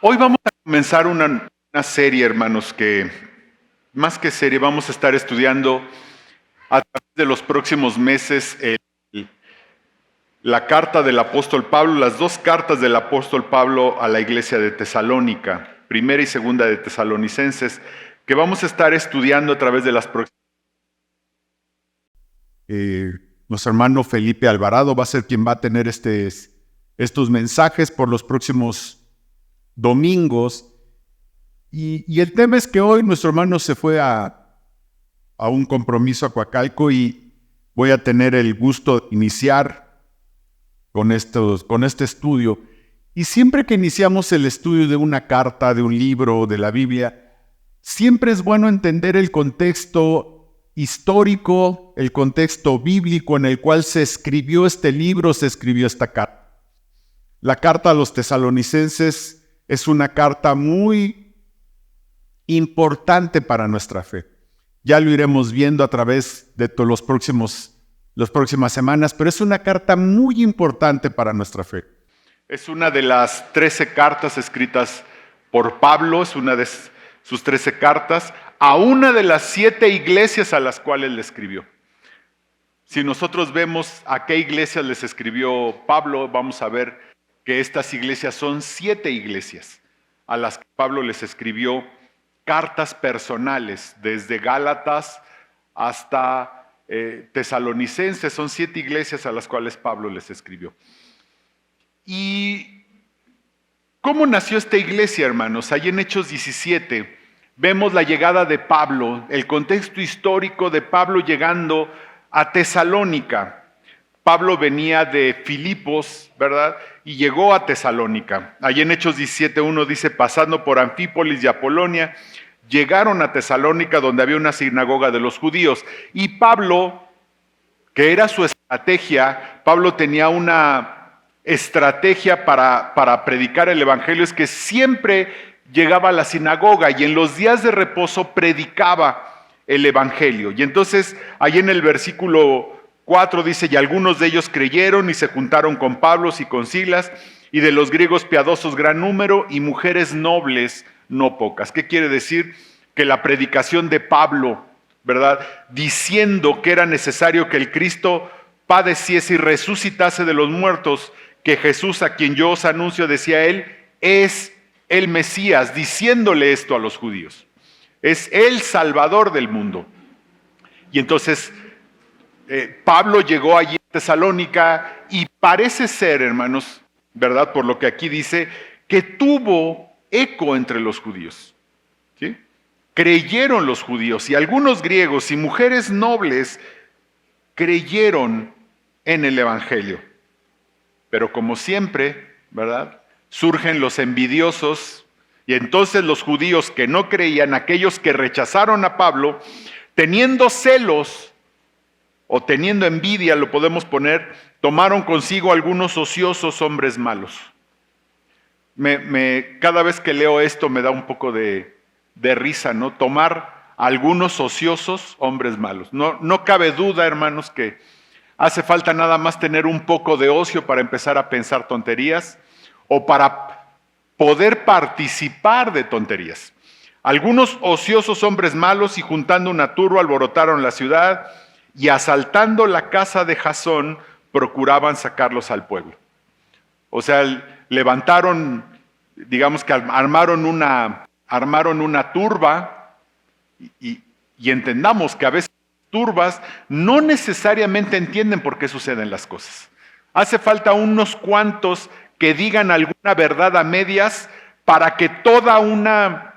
Hoy vamos a comenzar una serie, hermanos, que más que serie vamos a estar estudiando a través de los próximos meses la carta del apóstol Pablo, las dos cartas del apóstol Pablo a la iglesia de Tesalónica, primera y segunda de Tesalonicenses, que vamos a estar estudiando a través de las próximas. Nuestro hermano Felipe Alvarado va a ser quien va a tener estos mensajes por los próximos domingos. Y el tema es que hoy nuestro hermano se fue a un compromiso a Coacalco y voy a tener el gusto de iniciar con este estudio. Y siempre que iniciamos el estudio de una carta, de un libro, de la Biblia, siempre es bueno entender el contexto histórico, el contexto bíblico en el cual se escribió este libro, se escribió esta carta. La carta a los tesalonicenses es una carta muy importante para nuestra fe. Ya lo iremos viendo a través de las próximas semanas, pero es una carta muy importante para nuestra fe. Es una de las 13 cartas escritas por Pablo, es una de sus 13 cartas, a una de las 7 iglesias a las cuales le escribió. Si nosotros vemos a qué iglesias les escribió Pablo, vamos a ver que estas iglesias son 7 iglesias a las que Pablo les escribió cartas personales, desde Gálatas hasta Tesalonicenses, son 7 iglesias a las cuales Pablo les escribió. ¿Y cómo nació esta iglesia, hermanos? Ahí en Hechos 17 vemos la llegada de Pablo, el contexto histórico de Pablo llegando a Tesalónica. Pablo venía de Filipos, ¿verdad? Y llegó a Tesalónica. Allí en Hechos 17:1 dice, pasando por Anfípolis y Apolonia, llegaron a Tesalónica donde había una sinagoga de los judíos. Y Pablo, que era su estrategia, Pablo tenía una estrategia para predicar el evangelio, es que siempre llegaba a la sinagoga y en los días de reposo predicaba el evangelio. Y entonces, ahí en el versículo 4 dice, y algunos de ellos creyeron y se juntaron con Pablo y con Silas, y de los griegos piadosos gran número, y mujeres nobles no pocas. ¿Qué quiere decir? Que la predicación de Pablo, ¿verdad? Diciendo que era necesario que el Cristo padeciese y resucitase de los muertos, que Jesús, a quien yo os anuncio, decía él, es el Mesías, diciéndole esto a los judíos. Es el Salvador del mundo. Y entonces Pablo llegó allí a Tesalónica y parece ser, hermanos, ¿verdad? Por lo que aquí dice, que tuvo eco entre los judíos. ¿Sí? Creyeron los judíos y algunos griegos y mujeres nobles creyeron en el evangelio. Pero como siempre, ¿verdad? Surgen los envidiosos y entonces los judíos que no creían, aquellos que rechazaron a Pablo, teniendo celos o teniendo envidia, lo podemos poner, tomaron consigo algunos ociosos hombres malos. Cada vez que leo esto me da un poco de risa, ¿no? Tomar algunos ociosos hombres malos. No cabe duda, hermanos, que hace falta nada más tener un poco de ocio para empezar a pensar tonterías o para poder participar de tonterías. Algunos ociosos hombres malos y juntando una turba alborotaron la ciudad y asaltando la casa de Jasón procuraban sacarlos al pueblo. O sea, levantaron, digamos que armaron una turba y entendamos que a veces turbas no necesariamente entienden por qué suceden las cosas. Hace falta unos cuantos que digan alguna verdad a medias para que toda una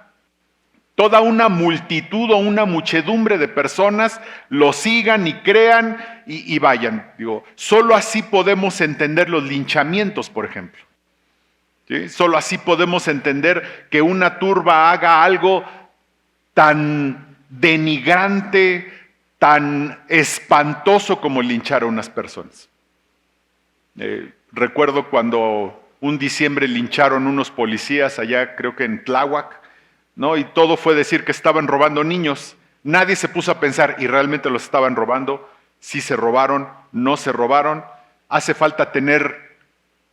multitud o una muchedumbre de personas lo sigan y crean y vayan. Solo así podemos entender los linchamientos, por ejemplo. ¿Sí? Solo así podemos entender que una turba haga algo tan denigrante, tan espantoso como linchar a unas personas. Recuerdo cuando un diciembre lincharon unos policías allá, creo que en Tláhuac, ¿no? Y todo fue decir que estaban robando niños. Nadie se puso a pensar, ¿y realmente los estaban robando? ¿Sí se robaron? ¿No se robaron? Hace falta tener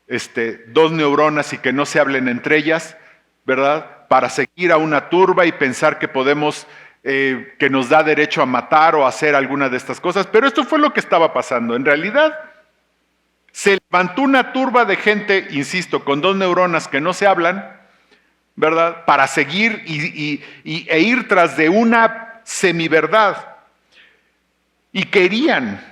2 neuronas y que no se hablen entre ellas ¿verdad? Para seguir a una turba y pensar que podemos, que nos da derecho a matar o a hacer alguna de estas cosas. Pero esto fue lo que estaba pasando. En realidad, se levantó una turba de gente, insisto, con dos neuronas que no se hablan, ¿verdad? Para seguir e ir tras de una semiverdad. Y querían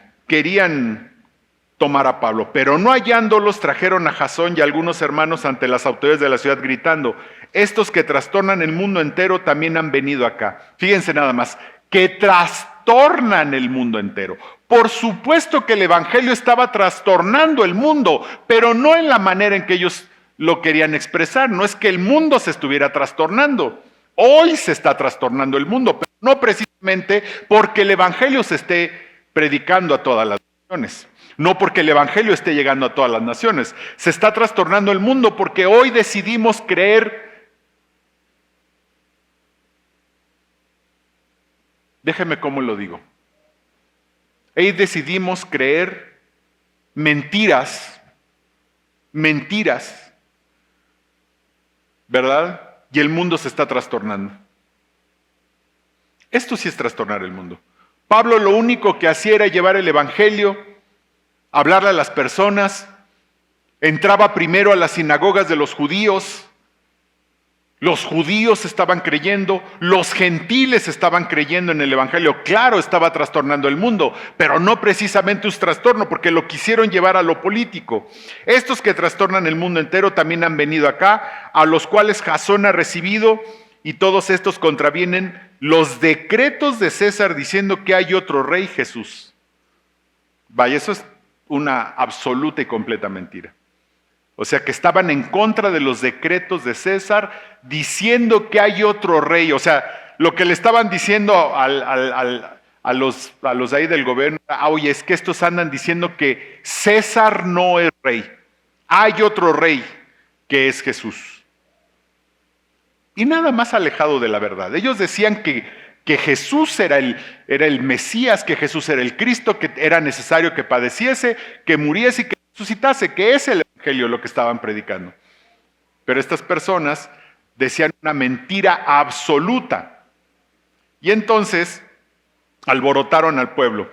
tomar a Pablo, pero no hallándolos trajeron a Jasón y a algunos hermanos ante las autoridades de la ciudad gritando: estos que trastornan el mundo entero también han venido acá. Fíjense nada más, que trastornan el mundo entero. Por supuesto que el evangelio estaba trastornando el mundo, pero no en la manera en que ellos lo querían expresar. No es que el mundo se estuviera trastornando. Hoy se está trastornando el mundo, pero no precisamente porque el evangelio se esté predicando a todas las naciones. No porque el evangelio esté llegando a todas las naciones. Se está trastornando el mundo porque hoy decidimos creer. Déjeme cómo lo digo. Hoy decidimos creer mentiras, ¿verdad? Y el mundo se está trastornando. Esto sí es trastornar el mundo. Pablo lo único que hacía era llevar el evangelio, hablarle a las personas, entraba primero a las sinagogas de los judíos estaban creyendo, los gentiles estaban creyendo en el evangelio. Claro, estaba trastornando el mundo, pero no precisamente un trastorno, porque lo quisieron llevar a lo político. Estos que trastornan el mundo entero también han venido acá, a los cuales Jasón ha recibido, y todos estos contravienen los decretos de César diciendo que hay otro rey, Jesús. Vaya, eso es una absoluta y completa mentira. O sea, que estaban en contra de los decretos de César diciendo que hay otro rey. O sea, lo que le estaban diciendo a los ahí del gobierno, oye, es que estos andan diciendo que César no es rey. Hay otro rey que es Jesús. Y nada más alejado de la verdad. Ellos decían que Jesús era el Mesías, que Jesús era el Cristo, que era necesario que padeciese, que muriese y que resucitase, que es el evangelio lo que estaban predicando. Pero estas personas decían una mentira absoluta. Y entonces alborotaron al pueblo.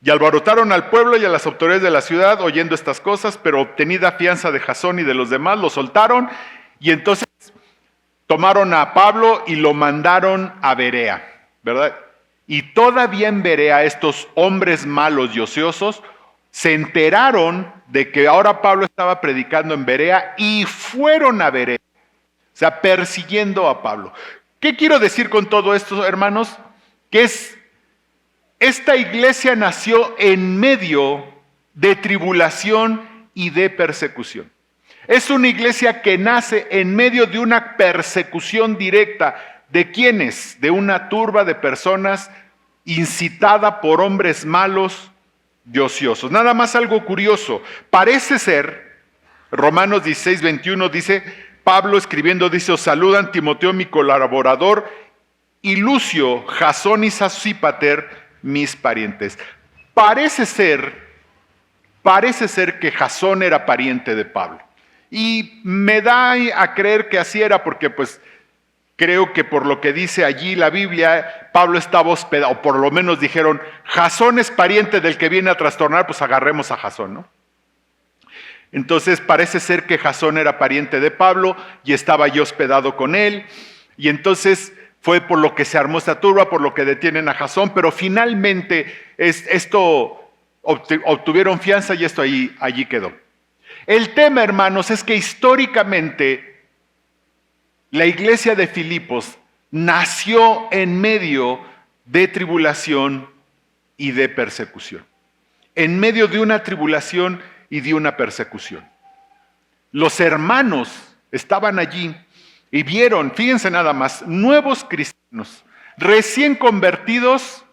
Y alborotaron al pueblo y a las autoridades de la ciudad oyendo estas cosas, pero obtenida fianza de Jasón y de los demás, lo soltaron y entonces tomaron a Pablo y lo mandaron a Berea, ¿verdad? Y todavía en Berea estos hombres malos y ociosos se enteraron de que ahora Pablo estaba predicando en Berea y fueron a Berea, o sea, persiguiendo a Pablo. ¿Qué quiero decir con todo esto, hermanos? Que esta iglesia nació en medio de tribulación y de persecución. Es una iglesia que nace en medio de una persecución directa. ¿De quiénes? De una turba de personas incitada por hombres malos y ociosos. Nada más algo curioso. Parece ser, Romanos 16, 21 dice, Pablo escribiendo dice, os saludan Timoteo mi colaborador y Lucio, Jasón y Sosípater mis parientes. Parece ser que Jasón era pariente de Pablo. Y me da a creer que así era porque pues creo que por lo que dice allí la Biblia, Pablo estaba hospedado, o por lo menos dijeron, Jasón es pariente del que viene a trastornar, pues agarremos a Jasón, ¿no? Entonces parece ser que Jasón era pariente de Pablo y estaba yo hospedado con él. Y entonces fue por lo que se armó esta turba, por lo que detienen a Jasón, pero finalmente obtuvieron fianza y esto allí quedó. El tema, hermanos, es que históricamente la iglesia de Filipos nació en medio de tribulación y de persecución. En medio de una tribulación y de una persecución. Los hermanos estaban allí y vieron, fíjense nada más, nuevos cristianos, recién convertidos,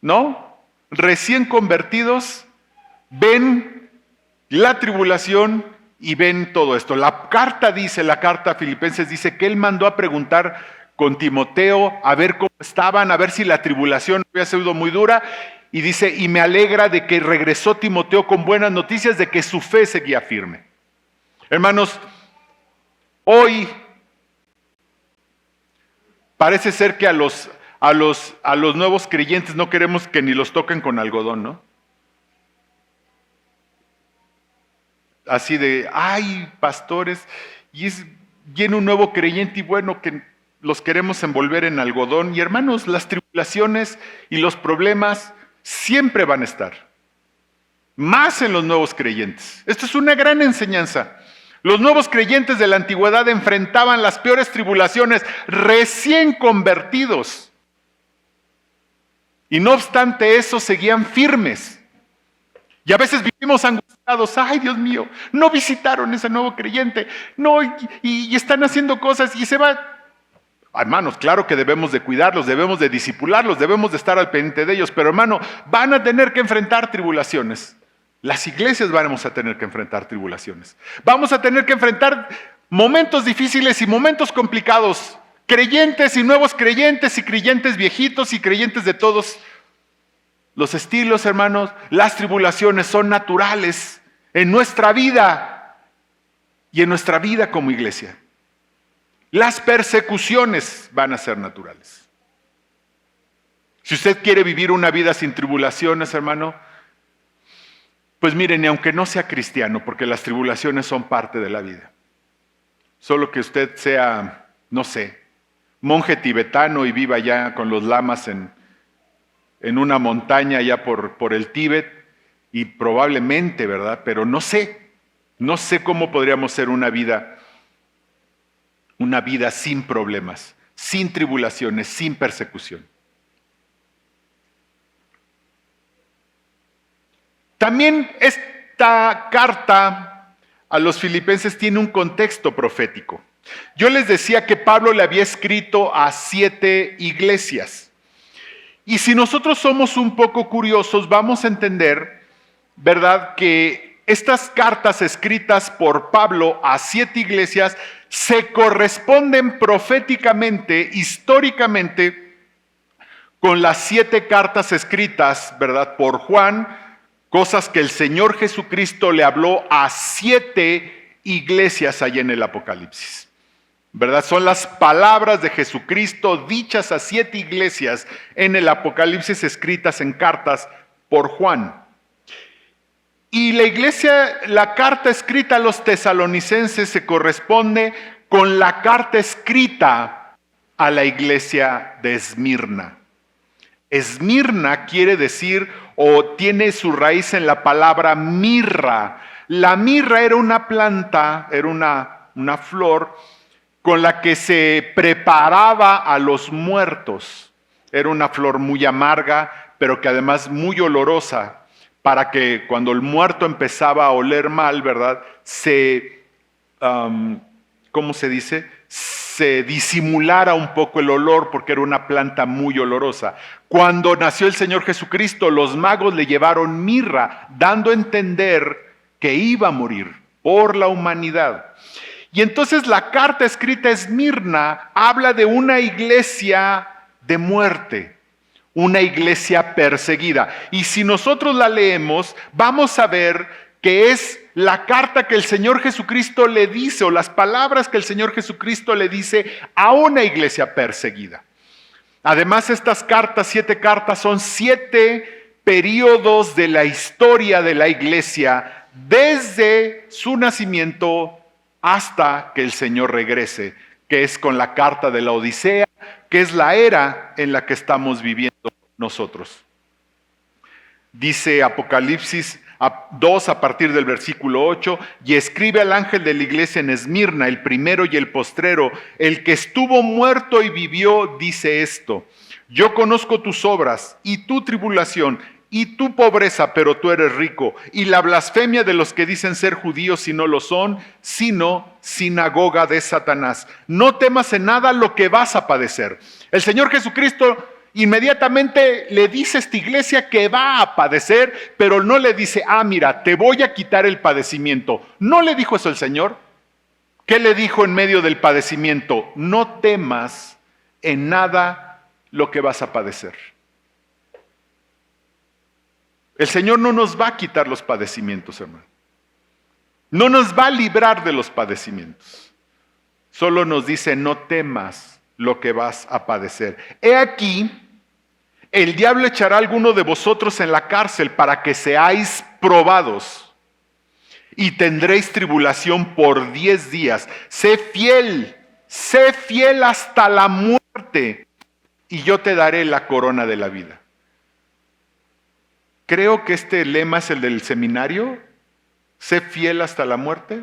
¿no? Recién convertidos, ven la tribulación y ven todo esto. La carta a Filipenses dice que él mandó a preguntar con Timoteo a ver cómo estaban, a ver si la tribulación había sido muy dura. Y dice, y me alegra de que regresó Timoteo con buenas noticias de que su fe seguía firme. Hermanos, hoy Parece ser que a los nuevos creyentes no queremos que ni los toquen con algodón, ¿no? Así de, ay, pastores, viene un nuevo creyente y bueno, que los queremos envolver en algodón. Y hermanos, las tribulaciones y los problemas siempre van a estar, más en los nuevos creyentes. Esto es una gran enseñanza. Los nuevos creyentes de la antigüedad enfrentaban las peores tribulaciones recién convertidos. Y no obstante eso, seguían firmes. Y a veces vivimos angustiados. Ay, Dios mío, no visitaron ese nuevo creyente. No, y están haciendo cosas y se va. Hermanos, claro que debemos de cuidarlos, debemos de disipularlos, debemos de estar al pendiente de ellos. Pero hermano, van a tener que enfrentar tribulaciones. Las iglesias vamos a tener que enfrentar tribulaciones. Vamos a tener que enfrentar momentos difíciles y momentos complicados. Creyentes y nuevos creyentes y creyentes viejitos y creyentes de todos los estilos, hermanos. Las tribulaciones son naturales en nuestra vida y en nuestra vida como iglesia. Las persecuciones van a ser naturales. Si usted quiere vivir una vida sin tribulaciones, hermano, pues miren, y aunque no sea cristiano, porque las tribulaciones son parte de la vida, solo que usted sea, no sé, monje tibetano y viva ya con los lamas en una montaña allá por el Tíbet, y probablemente, ¿verdad? Pero no sé cómo podríamos ser una vida sin problemas, sin tribulaciones, sin persecución. También esta carta a los filipenses tiene un contexto profético. Yo les decía que Pablo le había escrito a 7 iglesias. Y si nosotros somos un poco curiosos, vamos a entender, ¿verdad?, que estas cartas escritas por Pablo a 7 iglesias se corresponden proféticamente, históricamente, con las 7 cartas escritas, ¿verdad?, por Juan, cosas que el Señor Jesucristo le habló a 7 iglesias allá en el Apocalipsis. ¿Verdad? Son las palabras de Jesucristo dichas a 7 iglesias en el Apocalipsis, escritas en cartas por Juan. Y la carta escrita a los tesalonicenses se corresponde con la carta escrita a la iglesia de Esmirna. Esmirna quiere decir o tiene su raíz en la palabra mirra. La mirra era una planta, era una flor con la que se preparaba a los muertos. Era una flor muy amarga, pero que además muy olorosa, para que cuando el muerto empezaba a oler mal, ¿verdad?, ¿cómo se dice?, se disimulara un poco el olor, porque era una planta muy olorosa. Cuando nació el Señor Jesucristo, los magos le llevaron mirra, dando a entender que iba a morir por la humanidad. Y entonces la carta escrita a Esmirna habla de una iglesia de muerte, una iglesia perseguida. Y si nosotros la leemos, vamos a ver que es la carta que el Señor Jesucristo le dice, o las palabras que el Señor Jesucristo le dice a una iglesia perseguida. Además, estas cartas, 7 cartas, son 7 periodos de la historia de la iglesia, desde su nacimiento hasta que el Señor regrese, que es con la carta de la Odisea, que es la era en la que estamos viviendo nosotros. Dice Apocalipsis 2 a partir del versículo 8, y escribe al ángel de la iglesia en Esmirna, el primero y el postrero, el que estuvo muerto y vivió, dice esto: yo conozco tus obras y tu tribulación y tu pobreza, pero tú eres rico, y la blasfemia de los que dicen ser judíos y no lo son, sino sinagoga de Satanás. No temas en nada lo que vas a padecer. El Señor Jesucristo inmediatamente le dice a esta iglesia que va a padecer, pero no le dice, mira, te voy a quitar el padecimiento. ¿No le dijo eso el Señor? ¿Qué le dijo en medio del padecimiento? No temas en nada lo que vas a padecer. El Señor no nos va a quitar los padecimientos, hermano. No nos va a librar de los padecimientos. Solo nos dice, no temas lo que vas a padecer. He aquí, el diablo echará a alguno de vosotros en la cárcel para que seáis probados y tendréis tribulación por 10 días. Sé fiel hasta la muerte y yo te daré la corona de la vida. Creo que este lema es el del seminario, sé fiel hasta la muerte,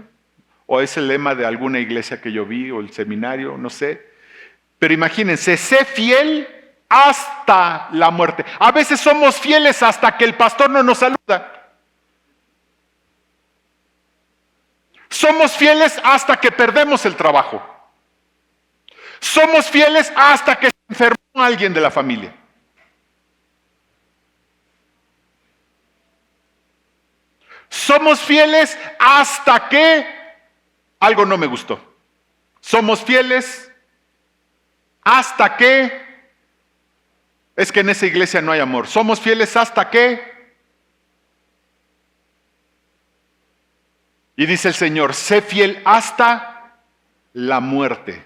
o es el lema de alguna iglesia que yo vi, o el seminario, no sé. Pero imagínense, sé fiel hasta la muerte. A veces somos fieles hasta que el pastor no nos saluda. Somos fieles hasta que perdemos el trabajo. Somos fieles hasta que se enfermó alguien de la familia. Somos fieles hasta que algo no me gustó. Somos fieles hasta que es que en esa iglesia no hay amor. Somos fieles hasta que, y dice el Señor, sé fiel hasta la muerte.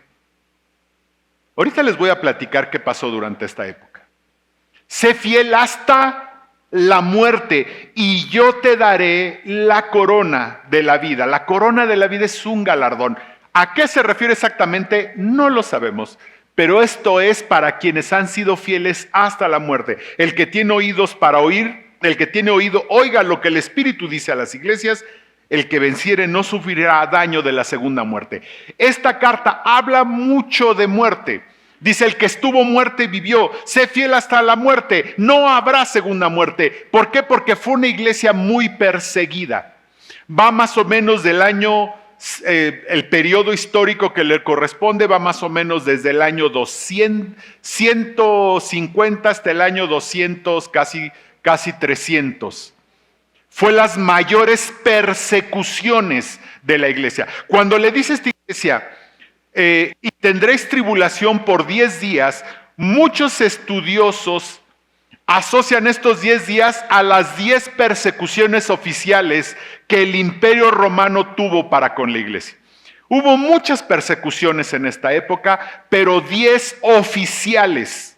Ahorita les voy a platicar qué pasó durante esta época. Sé fiel hasta la muerte y yo te daré la corona de la vida. La corona de la vida es un galardón. ¿A qué se refiere exactamente? No lo sabemos. Pero esto es para quienes han sido fieles hasta la muerte. El que tiene oídos para oír, el que tiene oído, oiga lo que el Espíritu dice a las iglesias. El que venciere no sufrirá daño de la segunda muerte. Esta carta habla mucho de muerte. Dice, el que estuvo muerto y vivió, sé fiel hasta la muerte, no habrá segunda muerte. ¿Por qué? Porque fue una iglesia muy perseguida. Va más o menos del año, el periodo histórico que le corresponde va más o menos desde el año 150 hasta el año 200, casi 300. Fue las mayores persecuciones de la iglesia. Cuando le dice a esta iglesia, y tendréis tribulación por 10 días, muchos estudiosos asocian estos 10 días a las 10 persecuciones oficiales que el Imperio Romano tuvo para con la iglesia. Hubo muchas persecuciones en esta época, pero 10 oficiales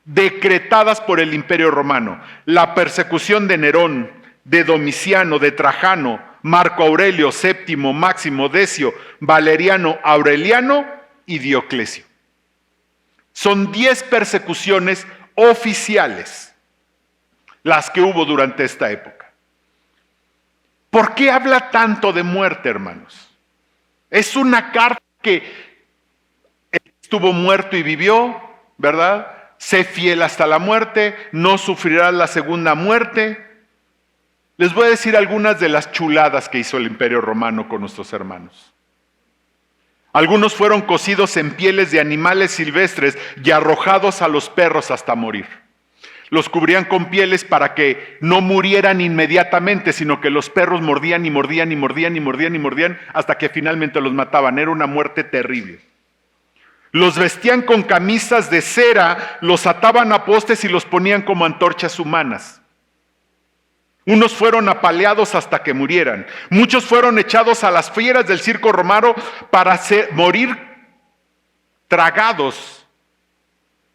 decretadas por el Imperio Romano. La persecución de Nerón, de Domiciano, de Trajano, Marco Aurelio, Séptimo, Máximo, Decio, Valeriano, Aureliano y Dioclesio. Son 10 persecuciones oficiales las que hubo durante esta época. ¿Por qué habla tanto de muerte, hermanos? Es una carta que estuvo muerto y vivió, ¿verdad? Sé fiel hasta la muerte, no sufrirás la segunda muerte. Les voy a decir algunas de las chuladas que hizo el Imperio Romano con nuestros hermanos. Algunos fueron cocidos en pieles de animales silvestres y arrojados a los perros hasta morir. Los cubrían con pieles para que no murieran inmediatamente, sino que los perros mordían y mordían y mordían y mordían y mordían hasta que finalmente los mataban. Era una muerte terrible. Los vestían con camisas de cera, los ataban a postes y los ponían como antorchas humanas. Unos fueron apaleados hasta que murieran. Muchos fueron echados a las fieras del circo romano para morir tragados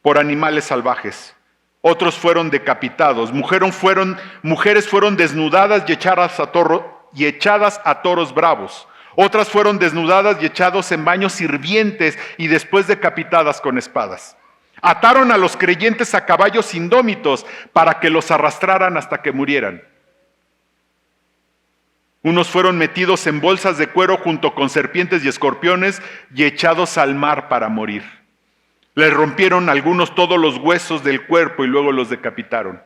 por animales salvajes. Otros fueron decapitados. Mujeres fueron desnudadas y echadas a toros bravos. Otras fueron desnudadas y echados en baños hirvientes y después decapitadas con espadas. Ataron a los creyentes a caballos indómitos para que los arrastraran hasta que murieran. Unos fueron metidos en bolsas de cuero junto con serpientes y escorpiones y echados al mar para morir. Les rompieron algunos todos los huesos del cuerpo y luego los decapitaron.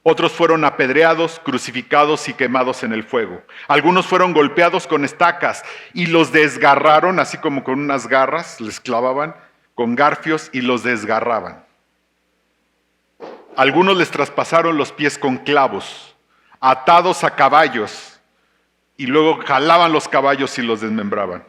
Otros fueron apedreados, crucificados y quemados en el fuego. Algunos fueron golpeados con estacas y los desgarraron, así como con unas garras, les clavaban con garfios y los desgarraban. Algunos les traspasaron los pies con clavos, atados a caballos, y luego jalaban los caballos y los desmembraban.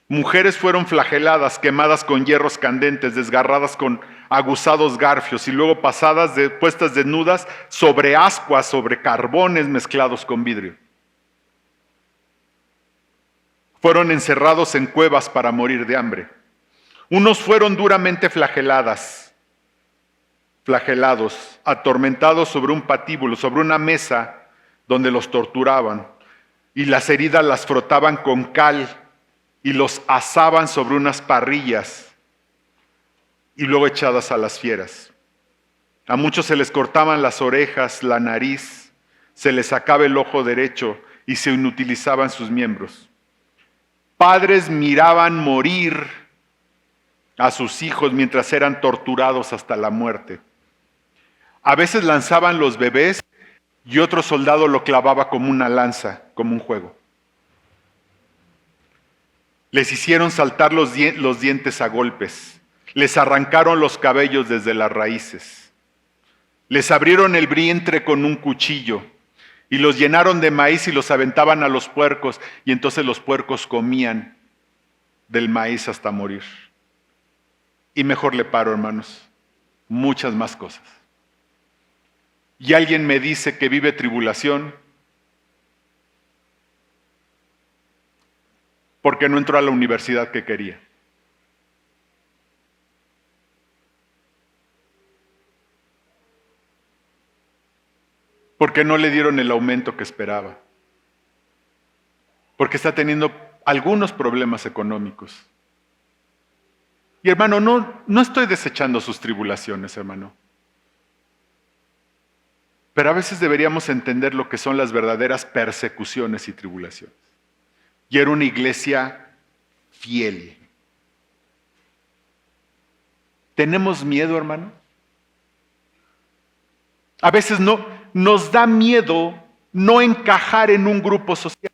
Mujeres fueron flageladas, quemadas con hierros candentes, desgarradas con aguzados garfios y luego puestas desnudas sobre ascuas, sobre carbones mezclados con vidrio. Fueron encerrados en cuevas para morir de hambre. Unos fueron duramente flagelados, atormentados sobre un patíbulo, sobre una mesa donde los torturaban, y las heridas las frotaban con cal y los asaban sobre unas parrillas y luego echadas a las fieras. A muchos se les cortaban las orejas, la nariz, se les sacaba el ojo derecho y se inutilizaban sus miembros. Padres miraban morir a sus hijos mientras eran torturados hasta la muerte. A veces lanzaban los bebés y otro soldado lo clavaba como una lanza, como un juego. Les hicieron saltar los dientes a golpes, les arrancaron los cabellos desde las raíces, les abrieron el vientre con un cuchillo y los llenaron de maíz y los aventaban a los puercos, y entonces los puercos comían del maíz hasta morir. Y mejor le paro, hermanos, muchas más cosas. Y alguien me dice que vive tribulación porque no entró a la universidad que quería. Porque no le dieron el aumento que esperaba. Porque está teniendo algunos problemas económicos. Y hermano, no estoy desechando sus tribulaciones, hermano. Pero a veces deberíamos entender lo que son las verdaderas persecuciones y tribulaciones. Y era una iglesia fiel. ¿Tenemos miedo, hermano? A veces nos da miedo no encajar en un grupo social.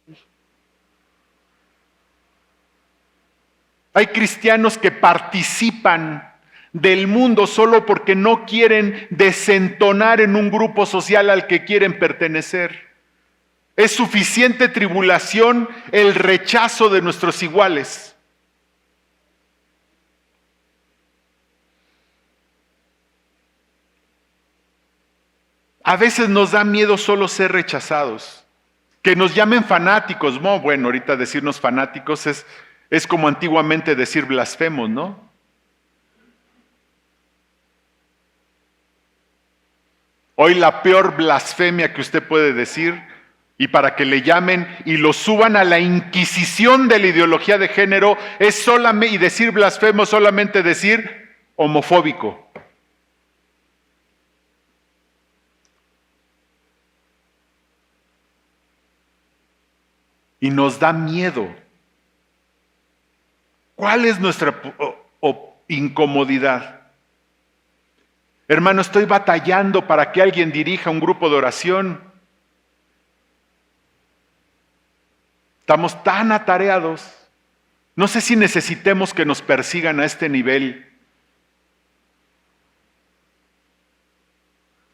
Hay cristianos que participan del mundo solo porque no quieren desentonar en un grupo social al que quieren pertenecer. Es suficiente tribulación el rechazo de nuestros iguales. A veces nos da miedo solo ser rechazados. Que nos llamen fanáticos. No, bueno, ahorita decirnos fanáticos es como antiguamente decir blasfemos, ¿no? Hoy la peor blasfemia que usted puede decir, y para que le llamen y lo suban a la inquisición de la ideología de género, es solamente, y decir blasfemo solamente decir homofóbico. Y nos da miedo. ¿Cuál es nuestra incomodidad? Hermano, estoy batallando para que alguien dirija un grupo de oración. Estamos tan atareados. No sé si necesitemos que nos persigan a este nivel.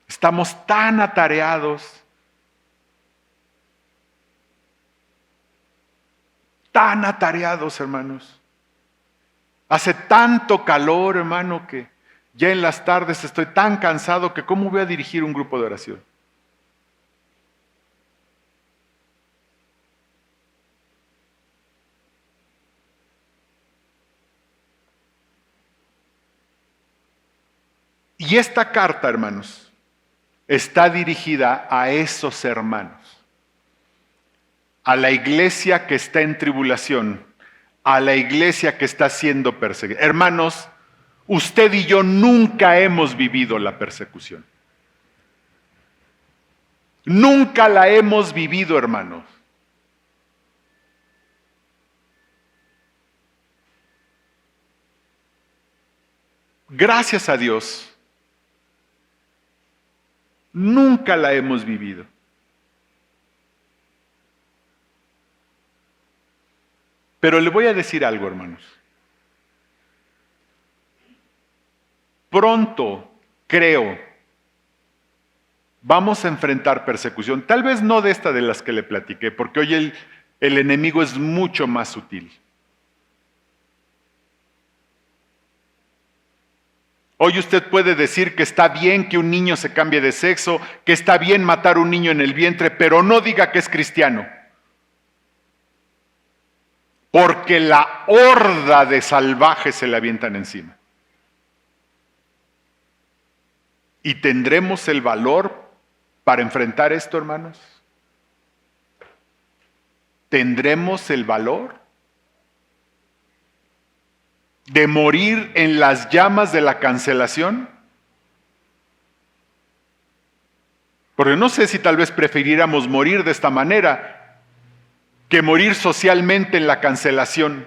Estamos tan atareados. Tan atareados, hermanos. Hace tanto calor, hermano, que ya en las tardes estoy tan cansado que ¿cómo voy a dirigir un grupo de oración? Y esta carta, hermanos, está dirigida a esos hermanos, a la iglesia que está en tribulación, a la iglesia que está siendo perseguida. Hermanos, usted y yo nunca hemos vivido la persecución. Nunca la hemos vivido, hermanos. Gracias a Dios, nunca la hemos vivido. Pero le voy a decir algo, hermanos. Pronto, creo, vamos a enfrentar persecución. Tal vez no de esta de las que le platiqué, porque hoy el enemigo es mucho más sutil. Hoy usted puede decir que está bien que un niño se cambie de sexo, que está bien matar a un niño en el vientre, pero no diga que es cristiano. porque la horda de salvajes se le avientan encima. ¿Y tendremos el valor para enfrentar esto, hermanos? ¿Tendremos el valor de morir en las llamas de la cancelación? Porque no sé si tal vez prefiriéramos morir de esta manera que morir socialmente en la cancelación.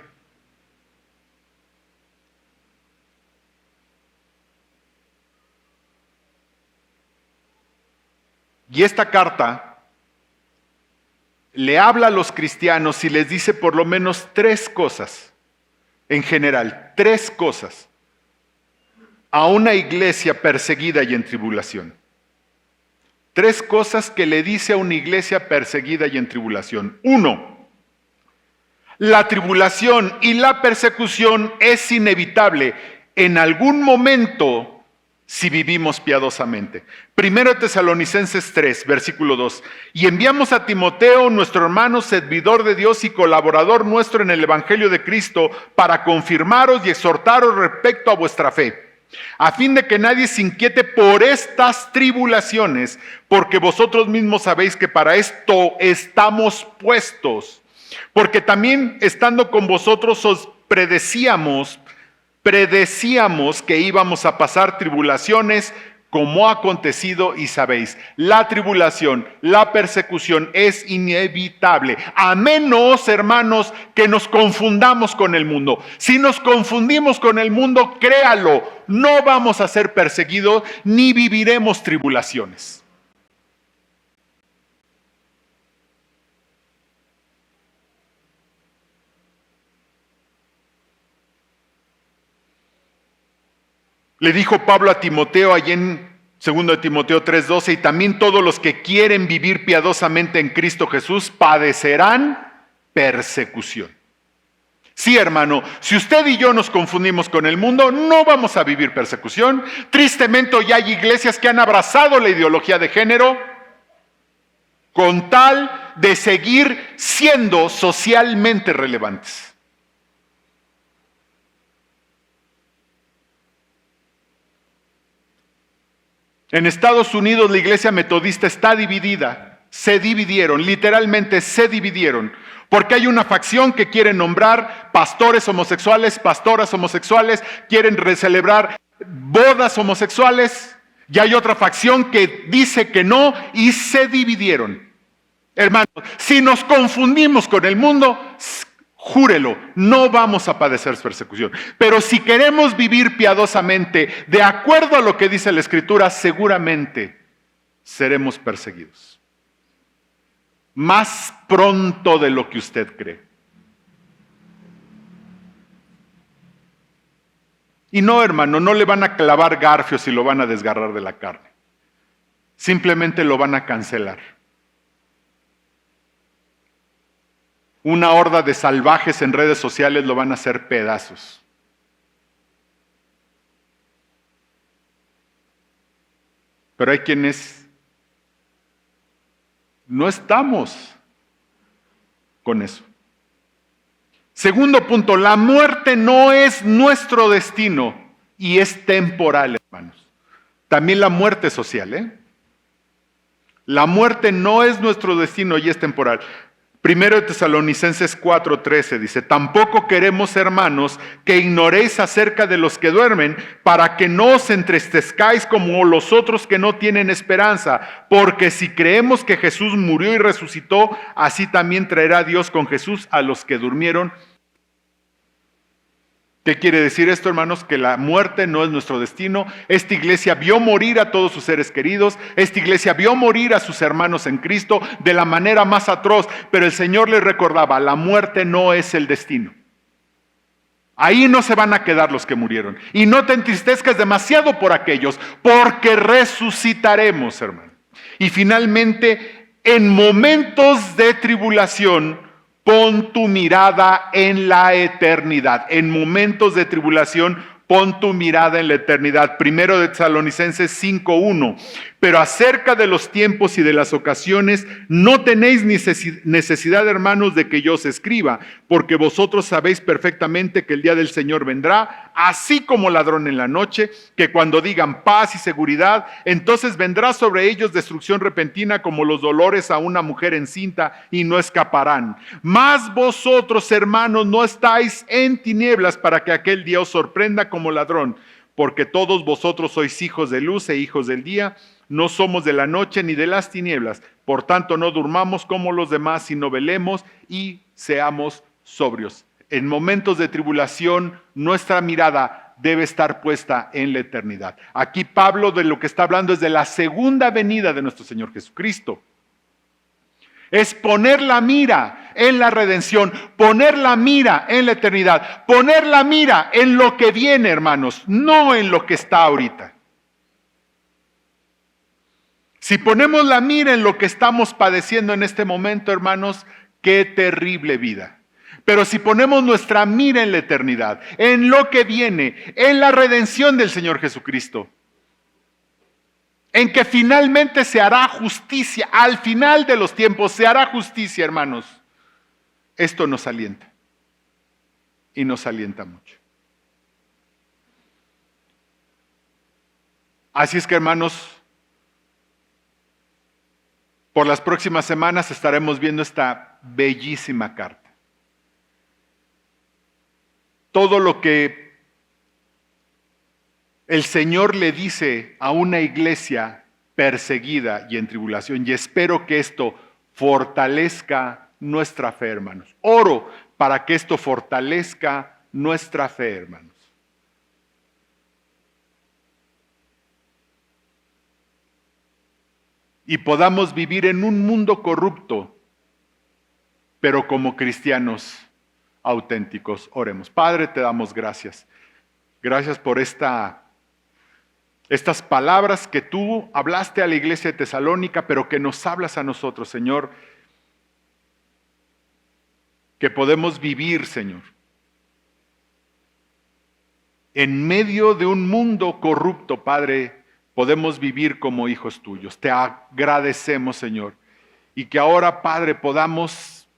Y esta carta le habla a los cristianos y les dice por lo menos 3 cosas, en general, 3 cosas, a una iglesia perseguida y en tribulación. 3 cosas que le dice a una iglesia perseguida y en tribulación. 1, la tribulación y la persecución es inevitable en algún momento si vivimos piadosamente. 1 Tesalonicenses 3, versículo 2. Y enviamos a Timoteo, nuestro hermano, servidor de Dios y colaborador nuestro en el Evangelio de Cristo, para confirmaros y exhortaros respecto a vuestra fe, a fin de que nadie se inquiete por estas tribulaciones, porque vosotros mismos sabéis que para esto estamos puestos. Porque también estando con vosotros os predecíamos que íbamos a pasar tribulaciones, como ha acontecido y sabéis. La tribulación, la persecución es inevitable, a menos, hermanos, que nos confundamos con el mundo. Si nos confundimos con el mundo, créalo, no vamos a ser perseguidos ni viviremos tribulaciones. Le dijo Pablo a Timoteo allí en 2 Timoteo 3:12, y también todos los que quieren vivir piadosamente en Cristo Jesús padecerán persecución. Sí, hermano, si usted y yo nos confundimos con el mundo, no vamos a vivir persecución. Tristemente hoy hay iglesias que han abrazado la ideología de género con tal de seguir siendo socialmente relevantes. En Estados Unidos la iglesia metodista está dividida, se dividieron, literalmente se dividieron, porque hay una facción que quiere nombrar pastores homosexuales, pastoras homosexuales, quieren celebrar bodas homosexuales, y hay otra facción que dice que no y se dividieron. Hermanos, si nos confundimos con el mundo, júrelo, no vamos a padecer persecución. Pero si queremos vivir piadosamente, de acuerdo a lo que dice la Escritura, seguramente seremos perseguidos. Más pronto de lo que usted cree. Y no, hermano, no le van a clavar garfios y lo van a desgarrar de la carne. Simplemente lo van a cancelar. Una horda de salvajes en redes sociales lo van a hacer pedazos. Pero hay quienes no estamos con eso. Segundo punto, la muerte no es nuestro destino y es temporal, hermanos. También la muerte social, La muerte no es nuestro destino y es temporal. 1 Tesalonicenses 4:13 dice, tampoco queremos, hermanos, que ignoréis acerca de los que duermen, para que no os entristezcáis como los otros que no tienen esperanza, porque si creemos que Jesús murió y resucitó, así también traerá Dios con Jesús a los que durmieron. ¿Qué quiere decir esto, hermanos? Que la muerte no es nuestro destino. Esta iglesia vio morir a todos sus seres queridos. Esta iglesia vio morir a sus hermanos en Cristo de la manera más atroz. Pero el Señor les recordaba, la muerte no es el destino. Ahí no se van a quedar los que murieron. Y no te entristezcas demasiado por aquellos, porque resucitaremos, hermano. Y finalmente, en momentos de tribulación, pon tu mirada en la eternidad. En momentos de tribulación, pon tu mirada en la eternidad. 1 Tesalonicenses 5:1. Pero acerca de los tiempos y de las ocasiones, no tenéis necesidad, hermanos, de que yo os escriba, porque vosotros sabéis perfectamente que el día del Señor vendrá, así como ladrón en la noche, que cuando digan paz y seguridad, entonces vendrá sobre ellos destrucción repentina como los dolores a una mujer encinta, y no escaparán. Mas vosotros, hermanos, no estáis en tinieblas para que aquel día os sorprenda como ladrón, porque todos vosotros sois hijos de luz e hijos del día. No somos de la noche ni de las tinieblas. Por tanto, no durmamos como los demás, sino velemos y seamos sobrios. En momentos de tribulación, nuestra mirada debe estar puesta en la eternidad. Aquí Pablo de lo que está hablando es de la segunda venida de nuestro Señor Jesucristo. Es poner la mira en la redención, poner la mira en la eternidad, poner la mira en lo que viene, hermanos, no en lo que está ahorita. Si ponemos la mira en lo que estamos padeciendo en este momento, hermanos, qué terrible vida. Pero si ponemos nuestra mira en la eternidad, en lo que viene, en la redención del Señor Jesucristo, en que finalmente se hará justicia, al final de los tiempos se hará justicia, hermanos, esto nos alienta y nos alienta mucho. Así es que, hermanos, por las próximas semanas estaremos viendo esta bellísima carta. Todo lo que el Señor le dice a una iglesia perseguida y en tribulación, y espero que esto fortalezca nuestra fe, hermanos. Oro para que esto fortalezca nuestra fe, hermanos. Y podamos vivir en un mundo corrupto, pero como cristianos auténticos. Oremos. Padre, te damos gracias. Gracias por estas palabras que tú hablaste a la iglesia de Tesalónica, pero que nos hablas a nosotros, Señor. Que podemos vivir, Señor, en medio de un mundo corrupto, Padre. Podemos vivir como hijos tuyos. Te agradecemos, Señor. Y que ahora, Padre, podamos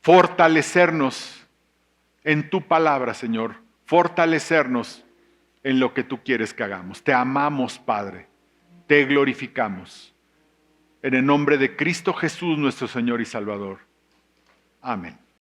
fortalecernos en tu palabra, Señor. Fortalecernos en lo que tú quieres que hagamos. Te amamos, Padre. Te glorificamos. En el nombre de Cristo Jesús, nuestro Señor y Salvador. Amén.